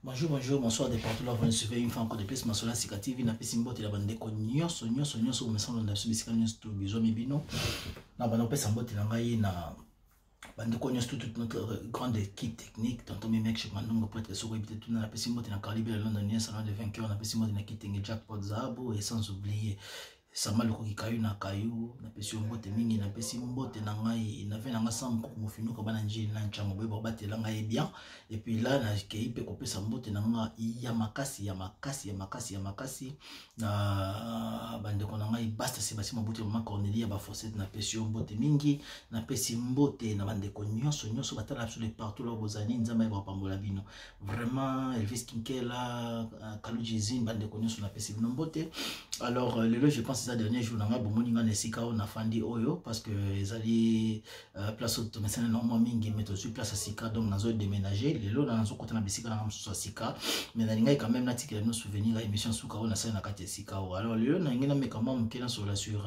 Bonjour, bonsoir de partout là, vous suivez une fois encore de plus ma sola Sika TV na pesi mbote la bande ko nyonso me semble na subisika nyonso to bizo mibino na bande pesa mbote na ngai na bande ko nyonso toute notre grande équipe technique tonton mes mecs chez Mandongo peut-être sur éviter tout na pesi mbote na Calibre Londonien salon de vainqueurs na pesi mbote na Kitenge Jackpot Zabo et sans oublier Sama loko kikayu na kayu na pesi mbote mingi na pesi mbote na ngai na ve na ngasam ko mofinu ko bana njili na nchango bebo batela ngai bien et puis là na keipe ko pesa mbote na nga ya makasi na bande ko na ngai basta Sébastien Mabuti mama Cornelia ba forcette na pesi mbote mingi na pesi mbote na bande ko nyonso batala absolument partout là bozani nzamba ba pambola bino vraiment Elvis Kinkela Kalujizine bande ko nyonso na pesi bino mbote. Alors le je pense ça dernier jour nanga bomoninga nesika na fandi oyo parce que ezali place automatiquement normalement mingi mettre sur place à sika donc nazo déménager lelo na nazo kota na bisika na msusu sika mais na linga quand même na tikela nos souvenirs à émission suka ona ça na kati sika. Alors lelo na ngena me comment mukena sur la sur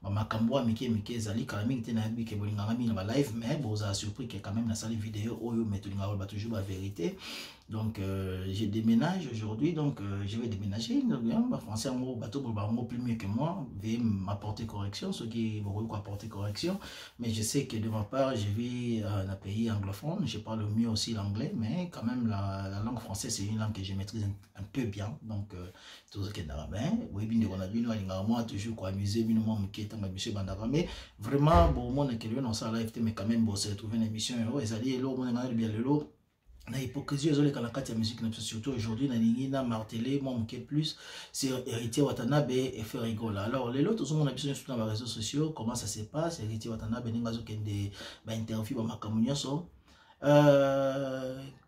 makambo mike ezali quand même tena bi ke bolinga ngami na ba live mais bon ça surpris que quand même na sali vidéo oyo mettre linga ba toujours la vérité. Donc je déménage aujourd'hui, donc je vais déménager. Donc, français en gros, bateau plus mieux que moi, veuillez m'apporter correction, ceux qui vont apporter correction. Mais je sais que de ma part, je vis dans un pays anglophone, je parle mieux aussi l'anglais, mais quand même la langue française c'est une langue que je maîtrise un peu bien. Donc tout ce qui est d'arabin, oui bien on a vu moi toujours quoi amuser, bien moi me quitte ma monsieur bandara, mais vraiment bon moi ne quelqu'un on s'en live mais quand même bon c'est retrouver une émission et ça dit l'eau on a bien le lot. Na hypocrisie ezole kana kati ya musique surtout aujourd'hui na lingi na martelé moi mke plus c'est Héritier Watanabe et faire rigoler. Alors les autres on a besoin sur les réseaux sociaux comment ça se passe Héritier Watanabe ninga zo kende ba interview ba makamunya so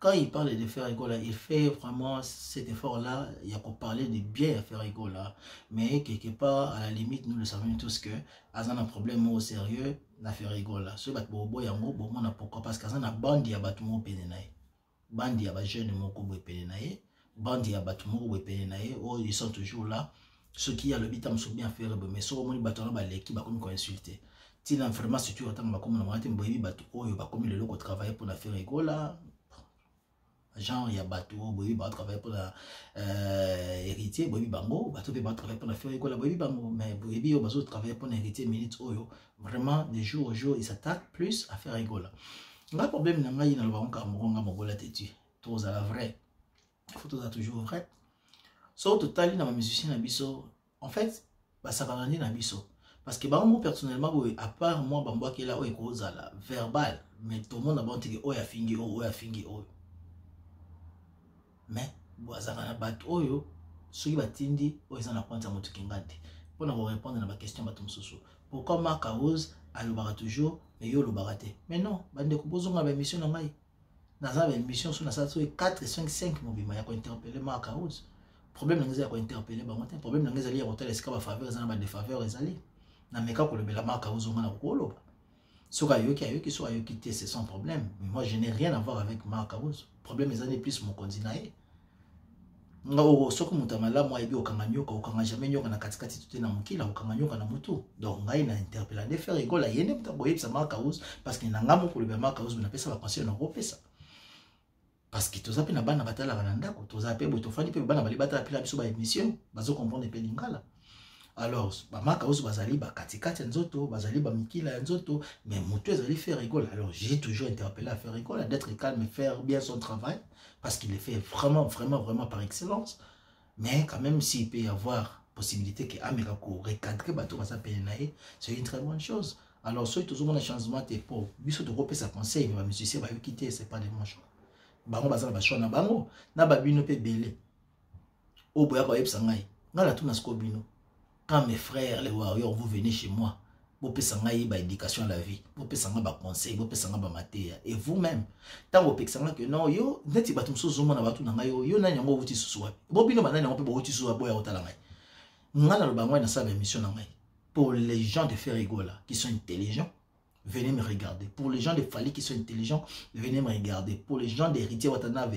quand il parle de faire rigoler il fait vraiment cet effort là il y a pour parler de bien à faire rigoler mais quelque part à la limite nous le savons tous que azana problème au sérieux na faire rigoler ce bat bobo yango bon on a pourquoi parce qu'azana bandi ya batu mo penenaye bandi ya ba jeune moko boy penenaye bandi ya batu moko boy penenaye oh ils sont toujours là ceux qui a le bitam sont bien faire mais so moni batu na ba leki ba comme ko insulter tina vraiment surtout autant ba comme na mati boyebi batu oyo ba comme le loko travailler pour la faire rigola genre ya batu boyebi ba travailler pour la héritier boyebi bango batu be ba travailler pour la faire rigola boyebi bango mais boyebi yo bazo travailler pour héritier minute oyo vraiment de jour au jour ils s'attaquent plus à faire rigola. Le problème n'a pas le baron Cameroun Mogola têtu. Tout à la vraie. Il faut toujours vrai. So total dans ma musicien Nabiso. En fait, bah ça va rendre Nabiso. Parce que bah moi personnellement, à part moi bamboa qui est là où est cause à la verbal, mais tout le monde a bon dit oh ya fingi oh. Mais bah ça va battre oh yo. Ceux qui batindi oh ils en apprennent à monter kingandi. Pour nous répondre à ma question batum soso. Pourquoi Marc Rose alobara toujours mais yo lobarate mais non bande ko bozonga ba émission na ngai naza ba émission sur na sa 4 5 mobima ya ko interpeller Marc Rose problème nangeza ya ko interpeller ba motin problème nangeza li ya hotel esika ba faveur za na ba défaveur ezali na meka ko lobela Marc Rose ngana ko loba soka yoki so ayoki te c'est son problème mais moi je n'ai rien à voir avec Marc Rose problème ezali plus mon condinaé ngo soko mutamala moi ebi okanganyoka okanga jamais nyoka na katikati tuté na mukila okanganyoka na mutu donc ngai na interpeller de faire rigola yene mtaboye sa Marc Rose parce que na ngamo ko le Marc Rose na pesa ba conseil na kopesa parce que toza pe na bana batala balanda ko toza pe boto fani pe bana bali batala pila biso ba émission bazo comprendre pe lingala. Alors ba Marc Rose bazali ba katikati nzoto bazali ba mikila nzoto mais mutu ezali faire rigola. Alors j'ai toujours interpellé à faire rigola d'être calme et faire bien son travail parce qu'il le fait vraiment par excellence. Mais quand même s'il peut y avoir possibilité que Américo recadrer bateau ça penaye, c'est une très bonne chose. Alors ceux qui ont un changement t'es pour biso de repérer sa conseil mais musicien va quitter c'est pas des bons choix. Bango bazala ba choix na bango na babino pe belé. O boya ko yebsa ngai. Ngala tout na skobino. Quand mes frères les warriors vous venez chez moi vous pouvez ba éducation à la vie vous pouvez ba conseil vous pouvez ba matéria et vous-même tant vous pouvez que non yo neti batum sozo mona batu na yo yo nani ngo wuti susu wapi bobino banani ngo pe bo wuti susu boya otala ngai ngana lo bangwa na sa ba émission na ngai pour les gens de faire rigola qui sont intelligents venez me regarder pour les gens de Fali qui sont intelligents venez me regarder pour les gens d'Héritier Watanabe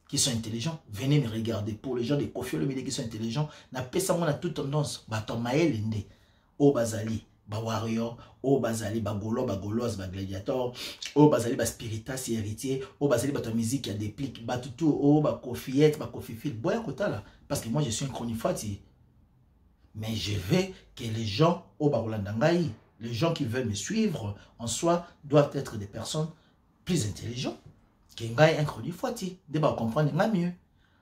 qui sont intelligents venez me regarder pour les gens de Koffi Olomide qui sont intelligents na pesa mona toute tendance bato maelende o bazali ba warrior, o bazali ba golo, ba golos, ba gladiator, o bazali ba spiritas héritier, o bazali ba ta musique qui a des plics, ba tout, o ba kofiette, ba kofifil, boya kota là. Parce que moi je suis un chronifati. Mais je veux que les gens, au Barolandangaï, les gens qui veulent me suivre, en soi, doivent être des personnes plus intelligentes. Qui ont un chronifati, de comprendre mieux.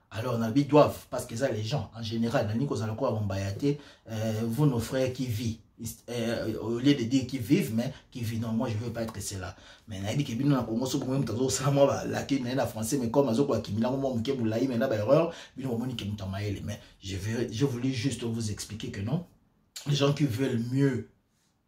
Alors, on doivent, parce que ça, les gens, en général, vous, nos frères qui vivent, au lieu de dire qu'ils vivent, mais qui vivent, non, moi je ne veux pas être cela. Mais je dis que nous avons français, mais comme mais je voulais juste vous expliquer que non, les gens qui veulent mieux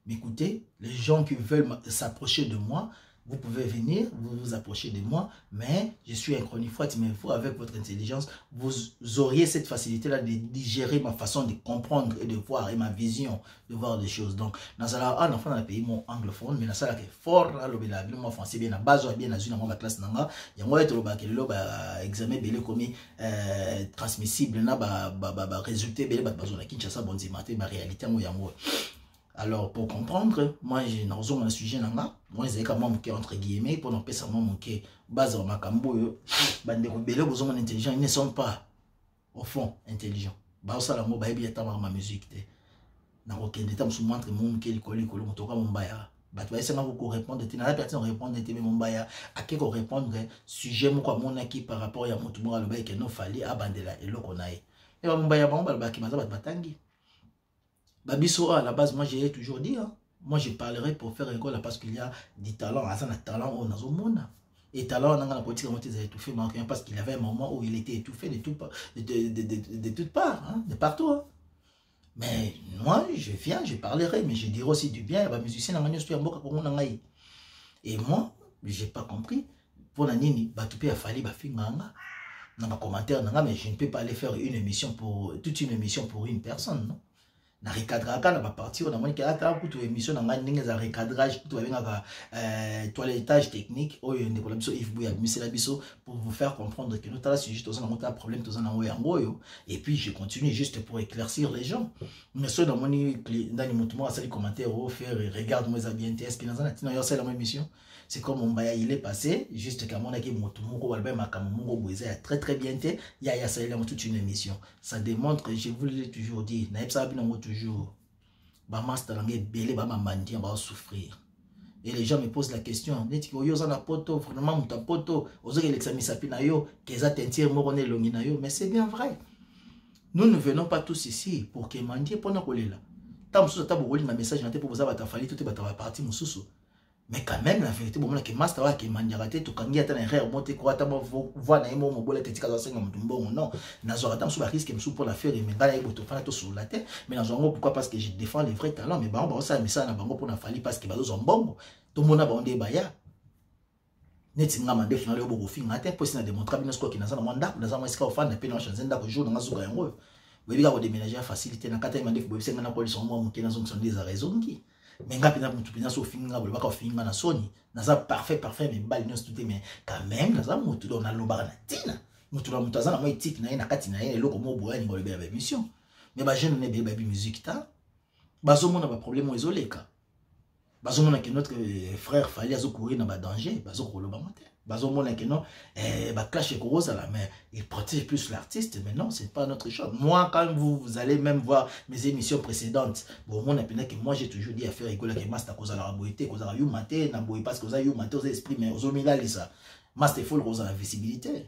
m'écouter, les gens qui veulent s'approcher de moi, vous pouvez venir, vous approcher de moi, mais je suis un chronifate, mais vous, avec votre intelligence, vous auriez cette facilité-là de digérer ma façon de comprendre et de voir, et ma vision de voir les choses. Donc, dans un enfant dans le pays, mon anglophone, mais dans ça, qui est fort, là, le mot français, bien, la base, bien, dans la classe, il y a moi, le examen, bien, comme transmissible, résultat, bien, la Kinshasa, bon, c'est ma réalité, moi, alors, pour comprendre, moi, j'ai un sujet, moi, j'ai entre guillemets, pour ne pas savoir mon base en macambo, besoin intelligent, ils ne sont pas, au fond, intelligents. Bah, ça, la mot, bah, bien, ma musique, na okende tam su montre mon ke likoli kolo motoka mombaya bato ba esanga ko répondre te na la personne répondre te mais mombaya akeko répondre sujet moko mona ki par rapport ya motu mo aloba ke no fali abandela eloko nae et ba mombaya ba ba ki maza bat batangi babiso à la base moi j'ai toujours dit hein, moi je parlerai pour faire école parce qu'il y a du talent azana talent on nazo mona et talent on a la politique monter ça étouffé parce qu'il avait un moment où il était étouffé de toutes parts hein, de partout hein. Mais moi, je viens, je parlerai, mais je dirai aussi du bien. Et moi, je n'ai pas compris. Pour la nini, il fallait dans ma commentaire, mais je ne peux pas aller faire une émission pour toute une émission pour une personne, non? Na recadrage na ba partir on a moins que toute émission na ngani za recadrage tout avec toilettage technique oyo ndeko la biso Yves Bouya misela biso pour vous faire comprendre que nous avons sujet tous on a problème tous on a ngoyo et puis je continue juste pour éclaircir les gens mais ceux dans mon dans mon à les commentaires au faire regarde moi ça bien est-ce que dans un yo c'est la même émission c'est comme mon baya il est passé juste qu'à mon aki motumoko walba makamongo boise très bien il y a ça il a toute une émission ça démontre je vous l'ai toujours dit na ça bien toujours ba master langé belé ba mamandi ba souffrir et les gens me posent la question net ko yo za na poto vraiment muta poto ozo ke l'examen sapina yo keza tentir mo koné longi na yo mais c'est bien vrai nous ne venons pas tous ici pour que mandi pona kolela tam so ta bokoli ma message na te pour vous avoir ta fali tout ba ta partie mususu. Mais quand même, la vérité, bon, que master wa ke mandiarate to kangi ata na erreur monter ko ata voix na mo bola tetika za senga mutumbongo non nazo ata so ba risque me pour la faire mais ngala ebo to fana to sur la tête mais nazo ngo pourquoi parce que je défends les vrais talents mais ba ça mais ça na bango pour na fali parce que ba zo mbongo to mona ba onde ba ya neti nga mande fina le bo finga te pour ça démontrer bien ce ko ki na za na manda na za mo iska ofana pe na chanze ndako jour na zuka yango webi ka ko déménager facilité na kata mande fo senga na ko liso mo mukena zo sont des raisons qui mais nga pina mutu pina so finga bolba ka finga na soni na za parfait mais bali nyos tout mais quand même na za mutu do na loba na tina mutu la mutu za na mo éthique na kati na eloko mo boya ni ngolbe ba émission mais ba jeune ne be ba musique ta bazo mona ba problème ezoleka bazo mona que notre frère fallait azo courir na ba danger bazo ko loba monter bazo mona que non ba clash et rose à la main il protège plus l'artiste mais non c'est pas notre chose moi quand vous allez même voir mes émissions précédentes bon mon appelle que moi j'ai toujours dit à faire rigoler que master cause la boité cause la you maté na boy parce que ça you maté aux esprits mais aux omila ça master faut cause la visibilité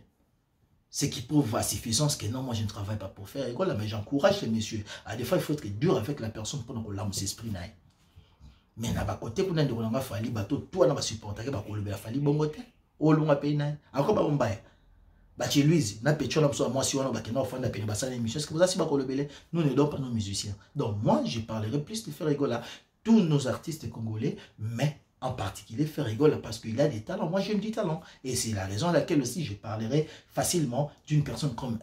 ce qui prouve à suffisance que non moi je ne travaille pas pour faire rigole mais j'encourage les messieurs à des fois il faut être dur avec la personne pour que l'âme s'esprit naï mais na ba côté pour ndeko nga fali bato toi na ba supporter ba ko le fali bongote olunga pena encore ba bombaya ba chez Louise na pecho na so moi si on ba kena ofanda pena ba ça émission est-ce que vous avez ba ko le belé nous ne donnons pas nos musiciens donc moi je parlerai plus de faire rigoler tous nos artistes congolais mais en particulier faire rigoler parce qu'il a des talents moi j'aime du talent et c'est la raison à laquelle aussi je parlerai facilement d'une personne comme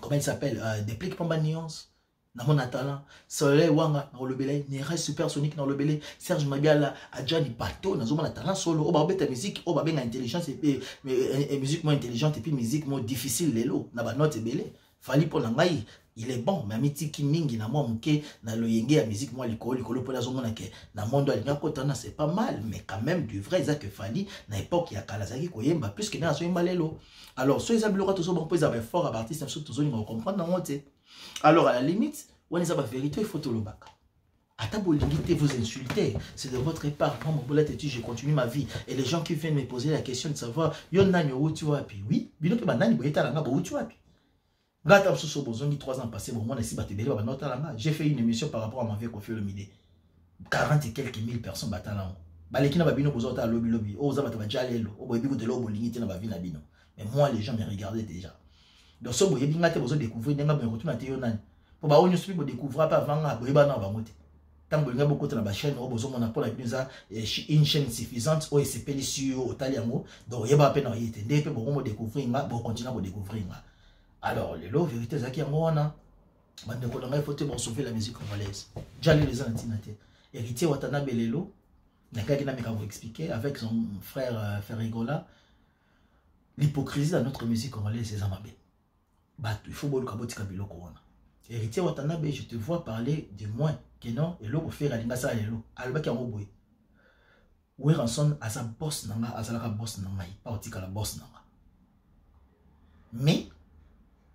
comment il s'appelle Déplique Pamba Nuance na mon talent Soleil Wanga na le belé Nera Supersonique na le belé Serge Mabiala Adjani Pato na zoma talent solo o ba beta musique o ba benga intelligence et musique moins intelligente et puis musique moins difficile lelo na ba note belé fali pour ngai il est bon, mais amiti ki mingi na moi muke na loyenge ya musique moi likolo pour la zomona ke na mondo alinga kotana c'est pas mal, mais quand même du vrai ça que fali na époque ya kalazaki koyemba plus que na so malelo. Alors so ils abloka toujours bon poser fort à artiste na so toujours on comprendre na monter. Alors à la limite, on est à la vérité il faut tout le bac. Ata bolingité vous insulter, c'est de votre part. Moi, mon boulot étude, je continue ma vie. Et les gens qui viennent me poser la question de savoir, yon nani où tu vas, puis oui, bino ke banani boyeta langa où tu vas, puis. Gata msuso bozongi 3 ans passés, bon, moi, si batebele ba nota langa. J'ai fait une émission par rapport à ma vie qu'on fait le midi. 40 et quelques mille personnes batalant. Baleki na babino bozota lobby. Oh, za bataba jalelo. Oh, boyebi ko de lo bolingité na bavi na bino. Mais moi, les gens me regardaient déjà. Donc, so boyebi ngate bozo découvrir nenga me retourner te yonani. Pour ba onyo subi bo découvrir pas vanga boyeba na ba mote. Tant que vous beaucoup de la chaîne, vous avez une chaîne suffisante, vous avez sur Otaliamo, donc il y a pas peine à y être. Vous découvrir, vous continuez à découvrir. Alors, les lots, vérité, c'est qu'il y a un il faut sauver la musique congolaise. J'allais les antinater. Héritier Watanabe Lelo, Nakagina Meka vous expliquer avec son frère Ferrigola, l'hypocrisie dans notre musique congolaise, c'est Zamabé. Il faut beaucoup de Kabilo Corona. Héritier Watanabe, je te vois parler de moins que non, et l'eau fait la ça et l'eau. Alba qui a moboué. Weranson a sa boss nanga, a sa la boss nanga, pas au tika la boss nanga. Mais,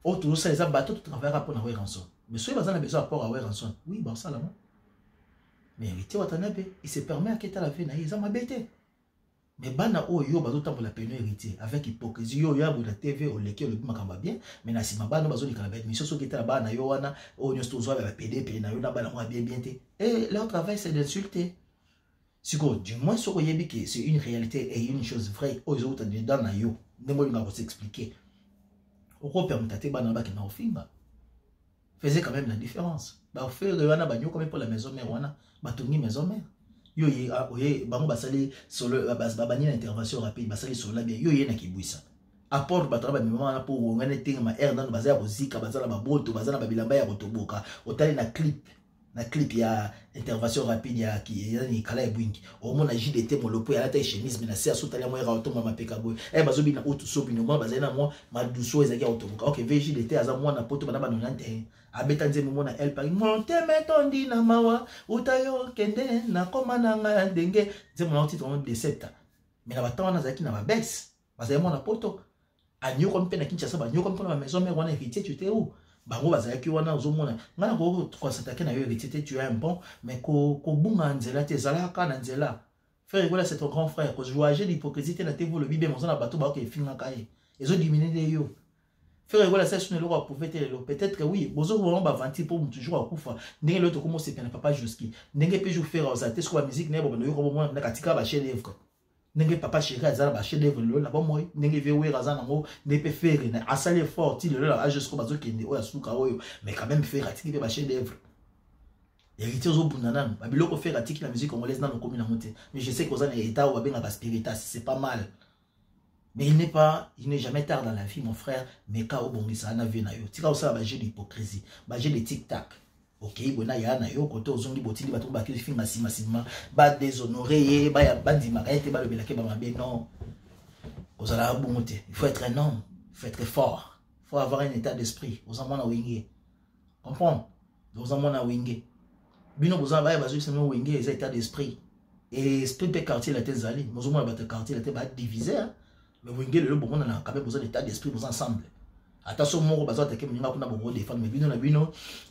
autour de ça, les abattus, tu travailleras pour Weranson. Mais si vous avez besoin rapport à Weranson, oui, bon, ça là. Mais Héritier Watanabe, il se permet à quitter la vie, il a m'abêté. Mais bana o yo bazo tambo la peine héritier avec hypocrisie yo ya la TV au leke le makamba bien mais na sima bana bazo likala bête mission so qui était bana yo wana o nyo sto zo ba PDP na yo na bana bien bien té et leur travail c'est d'insulter. Siko du moins so ko yebi que c'est une réalité et une chose vraie o zo tande dans na yo ndemo linga ko s'expliquer. O ko permettre te bana ba ki na ofinga. Faisait quand même la différence. Ba faire le wana ba nyo comme pour la maison mère wana ba tongi maison mère. Yo ye oye bango basali solo babani na intervention rapide basali solo bien yo ye na kibwisa apport bataba mema na pour ngane tinga ma air dans bazala bozika bazala baboto bazala babilamba ya botoboka otali na clip ya intervention rapide ya ki yani kala ebwingi omona JDT molopo ya lata chemise na sia sotali mo era otomba mapeka boy bazobi na otu sobi no bazali na mo maduso ezaki otoboka OK VJDT aza mo na poto bana banonante abeta nzembo mona el pari monte metondi na mawa utayo kende na koma na nga ndenge nzembo na titre de septa mais na batana na zaki na ba baisse bazali mo na poto anyo comme pena kincha saba anyo comme pour la maison mais wana héritier tu étais où bango bazali ki wana ozomona ngana ko s'attaquer na yo héritier tu es un bon mais ko bunga nzela te zalaka na nzela frère voilà c'est ton grand frère ko jouager l'hypocrisie te na te vous le bibe monza na bato ba ko finga kai ezo diminuer yo. Frère, voilà, ça, c'est une loi pour fêter le peut-être que oui, vous avez un vanti pour toujours à Koufa. N'est l'autre comment c'est bien, papa Joski. N'est pas toujours faire aux athées, soit la musique, n'est pas bon, on a katika ba chez l'œuvre. N'est pas chéri, azala ba chez l'œuvre, là, bon, moi, n'est pas ver razan, n'est pas faire, n'est pas assez fort, il est là, jusqu'au bateau qui est au Yasuka, mais quand même faire attiquer ba chez l'œuvre. Héritier aux bundanan, babilo faire attiquer la musique congolaise dans nos communautés. Mais je sais qu'aux années état ou à bien à spiritas, c'est pas mal. Mais il n'est jamais tard dans la vie, mon frère. Mais quand on bongi ça, on a vu na yo. Tika osa ba j'ai l'hypocrisie, ba j'ai les tic-tac. Ok, bona ya na yo koto ozongi botili ba to ba kili finga sima ba déshonorer ba ya bandi makaete ba le belake ba mabe non. Ozala bongote. Il faut être un homme, il faut être fort. Il faut avoir un état d'esprit. Ozamona wingé. Comprends? Ozamona wingé. Bino boza ba ya bazu c'est no wingé, c'est état d'esprit. Et esprit de quartier la tête zali. Mozoma ba te quartier la tête ba diviser. Mais vous avez quand même besoin d'état d'esprit vous ensemble. Attention,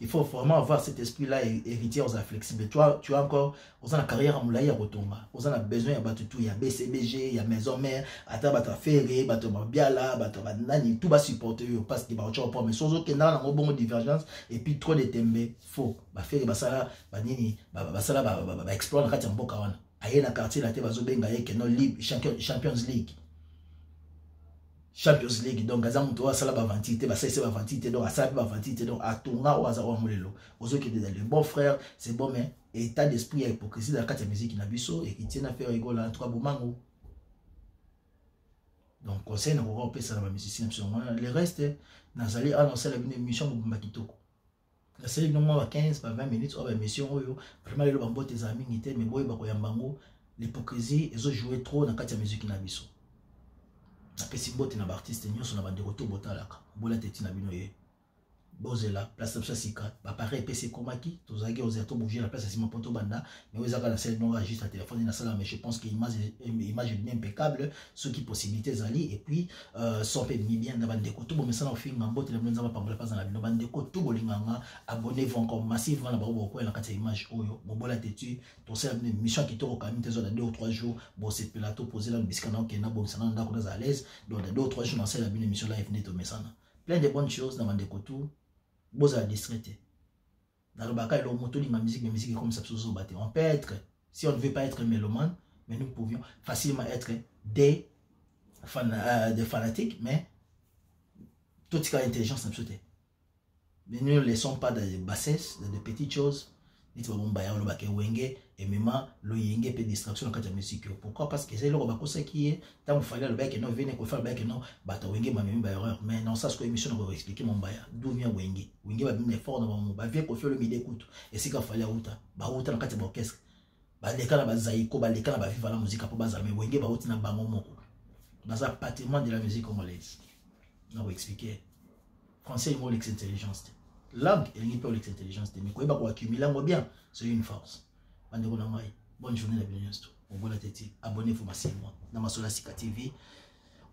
il faut vraiment avoir cet esprit-là héritier aux flexibles. Toi, tu as encore la carrière à moulaï à Rotonga. Vous avez besoin de tout. Il y a BCBG, il y a Maison Mère, Ataba Ferré, Biala, tout va supporter parce qu'il va au point. Mais sans aucun dans un bon divergence et puis trop de tembe faux. Ferré, Basala, Banini, Basala, explorer le quartier en Bokawana. Aïe, la quartier, la Teba Zobenga, qui est non libre, Champions League. Champions League donc gazamu to asala ba vantité ba ça c'est ba vantité donc asala ba vantité donc atunga waza wa mulelo ozo qui est le bon frère c'est bon mais état d'esprit et hypocrisie dans la carte musique na biso et qui tient à faire rigoler en trois bomango donc conseil na ko pe ça ba musicien absolument le reste nazali annoncer la émission mo bakitoko la série no moi 15 par 20 minutes ou ba émission oyo vraiment le bambote za mingi te mais boy ba ko yambango l'hypocrisie ezo jouer trop dans la carte musique na biso. Apesi bote na artiste nyonso na bande retour botalaka bola teti na bino ye bozela place de sika ba pareil PC komaki tozaki aux autres bouger la place à Simon Poto Banda mais aux aka la scène non juste à téléphone na sala mais je pense que image est impeccable ce qui possibilités zali et puis son peu bien na bande ko tout bon mais ça na finga mbote le nzamba pa pas dans la bino bande ko tout bolinganga abonnez-vous encore massivement na ba ko la kati image oyo mobola tetu to c'est une mission qui toko quand même tes 2 ou 3 jours bon c'est plateau poser la bisika na okena bon ça na ndako à l'aise donc 2 ou 3 jours dans cette émission live net au mesana plein de bonnes choses na bande ko tout boza distraité. Dans le bac, la musique comme ça, on peut être, si on ne veut pas être mélomane, mais nous pouvions facilement être des fanatiques, mais tout ce qui est intelligence, mais nous ne laissons pas de bassesses, de petites choses. Nous avons et même le yenge peut distraction dans la musique. Pourquoi? Parce que c'est le bakosa qui est tant vous fallait le bac et non venez qu'on fait le bac et non bah wenge ma même erreur mais non ça ce que émission va expliquer mon baya d'où vient wenge va bien effort dans mon bah vient qu'on fait le midi écoute et c'est qu'il fallait outa bah outa dans la orchestre bah les cas ba zaiko bah les cas ba vivre la musique pour bazar mais wenge ba outa na bango moko dans un patrimoine de la musique congolaise. On va expliquer français il mot l'exintelligence. Langue et l'intelligence mais quoi va accumuler bien c'est une force. Bonne journée la bienvenue. Abonnez-vous massivement dans ma Solasika TV.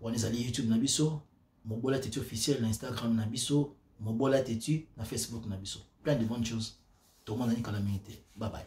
On est allé YouTube Nabiso, Mobola Tetu officiel na Instagram Nabiso, Mobola Tetu na Facebook Nabiso. Plein de bonnes choses. Tout le monde a une calamité. Bye bye.